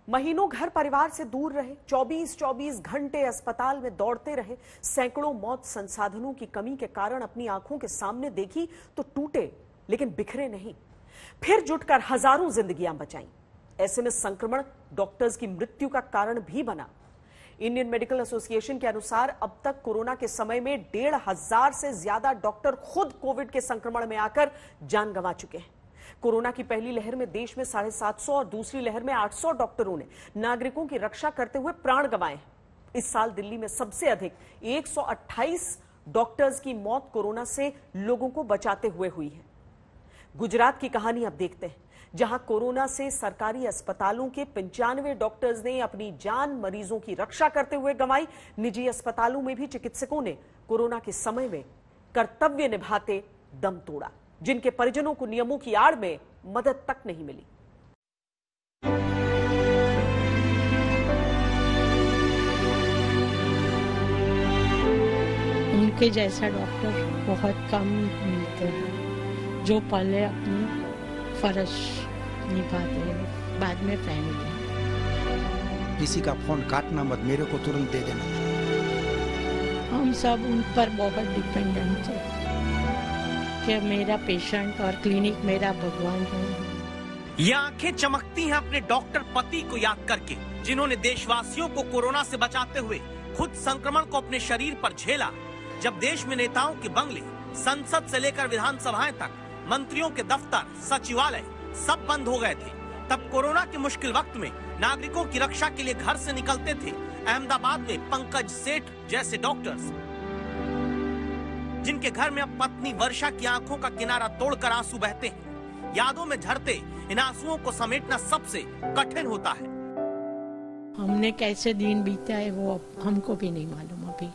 महीनों घर परिवार से दूर रहे, 24-24 घंटे अस्पताल में दौड़ते रहे, सैकड़ों मौत संसाधनों की कमी के कारण अपनी आंखों के सामने देखी तो टूटे लेकिन बिखरे नहीं। फिर जुटकर हजारों जिंदगियां बचाईं। ऐसे में संक्रमण डॉक्टर्स की मृत्यु का कारण भी बना। इंडियन मेडिकल एसोसिएशन के अनुसार अब तक कोरोना के समय में 1,500 से ज्यादा डॉक्टर खुद कोविड के संक्रमण में आकर जान गंवा चुके हैं। कोरोना की पहली लहर में देश में 750 और दूसरी लहर में 800 डॉक्टरों ने नागरिकों की रक्षा करते हुए प्राण गंवाए हैं। इस साल दिल्ली में सबसे अधिक 128 डॉक्टर्स की मौत कोरोना से लोगों को बचाते हुए हुई है। गुजरात की कहानी अब देखते हैं, जहां कोरोना से सरकारी अस्पतालों के 95 डॉक्टर्स ने अपनी जान मरीजों की रक्षा करते हुए गंवाई। निजी अस्पतालों में भी चिकित्सकों ने कोरोना के समय में कर्तव्य निभाते दम तोड़ा, जिनके परिजनों को नियमों की आड़ में मदद तक नहीं मिली। उनके जैसा डॉक्टर बहुत कम मिलते हैं जो पहले अपनी फर्ज निभाते हैं, बाद में फैमिली। किसी का फोन काटना मत, मेरे को तुरंत दे देना। हम सब उन पर बहुत डिपेंडेंट थे कि मेरा पेशेंट और क्लिनिक मेरा भगवान है। ये आंखें चमकती हैं अपने डॉक्टर पति को याद करके, जिन्होंने देशवासियों को कोरोना से बचाते हुए खुद संक्रमण को अपने शरीर पर झेला। जब देश में नेताओं के बंगले, संसद से लेकर विधानसभाएं तक, मंत्रियों के दफ्तर, सचिवालय सब बंद हो गए थे, तब कोरोना के मुश्किल वक्त में नागरिकों की रक्षा के लिए घर से निकलते थे अहमदाबाद में पंकज सेठ जैसे डॉक्टर्स, जिनके घर में अब पत्नी वर्षा की आंखों का किनारा तोड़कर आंसू बहते हैं। यादों में झरते इन आंसुओं को समेटना सबसे कठिन होता है। हमने कैसे दिन बीता है वो हमको भी नहीं मालूम। अभी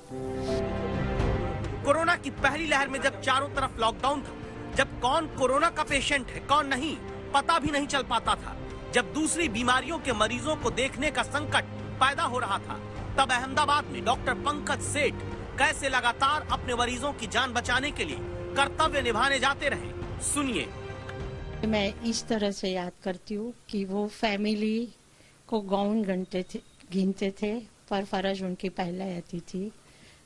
कोरोना की पहली लहर में जब चारों तरफ लॉकडाउन था, जब कौन कोरोना का पेशेंट है कौन नहीं पता भी नहीं चल पाता था, जब दूसरी बीमारियों के मरीजों को देखने का संकट पैदा हो रहा था, तब अहमदाबाद में डॉक्टर पंकज सेठ कैसे लगातार अपने मरीजों की जान बचाने के लिए कर्तव्य निभाने जाते रहे। सुनिए। मैं इस तरह से याद करती हूँ कि वो फैमिली को गौन गिनते थे, पर फर्ज उनकी पहले आती थी।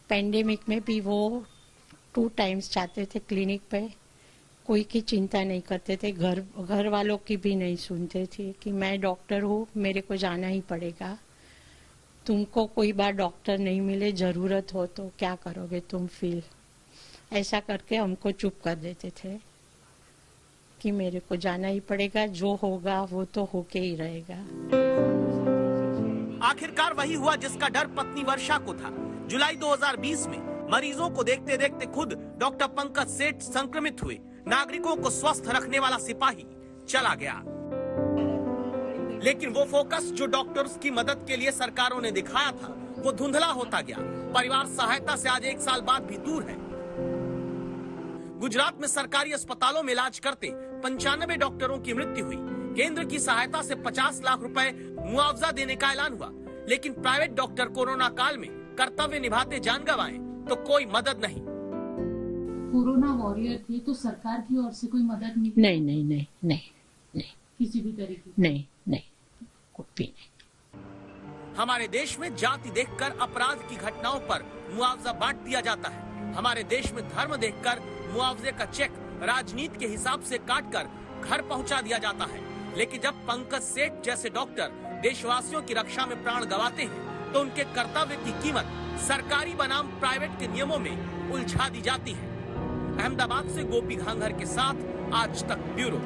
पेंडेमिक में भी वो 2 टाइम्स जाते थे क्लिनिक पे, कोई की चिंता नहीं करते थे, घर वालों की भी नहीं सुनते थे कि मैं डॉक्टर हूँ, मेरे को जाना ही पड़ेगा। तुमको कोई बार डॉक्टर नहीं मिले, जरूरत हो तो क्या करोगे तुम फील, ऐसा करके हमको चुप कर देते थे कि मेरे को जाना ही पड़ेगा, जो होगा वो तो होके ही रहेगा। आखिरकार वही हुआ जिसका डर पत्नी वर्षा को था। जुलाई 2020 में मरीजों को देखते देखते खुद डॉक्टर पंकज सेठ संक्रमित हुए। नागरिकों को स्वस्थ रखने वाला सिपाही चला गया, लेकिन वो फोकस जो डॉक्टर्स की मदद के लिए सरकारों ने दिखाया था वो धुंधला होता गया। परिवार सहायता से आज 1 साल बाद भी दूर है। गुजरात में सरकारी अस्पतालों में इलाज करते 95 डॉक्टरों की मृत्यु हुई। केंद्र की सहायता से 50 लाख रुपए मुआवजा देने का ऐलान हुआ, लेकिन प्राइवेट डॉक्टर कोरोना काल में कर्तव्य निभाते जान गंवाए तो कोई मदद नहीं। कोरोना वॉरियर थे तो सरकार की ओर से कोई मदद नहीं? नहीं किसी भी तरीके? नहीं कुछ भी नहीं। हमारे देश में जाति देखकर अपराध की घटनाओं पर मुआवजा बांट दिया जाता है। हमारे देश में धर्म देखकर मुआवजे का चेक राजनीति के हिसाब से काटकर घर पहुंचा दिया जाता है। लेकिन जब पंकज सेठ जैसे डॉक्टर देशवासियों की रक्षा में प्राण गंवाते हैं तो उनके कर्तव्य की कीमत सरकारी बनाम प्राइवेट के नियमों में उलझा दी जाती है। अहमदाबाद से गोपी घांघर के साथ आज तक ब्यूरो।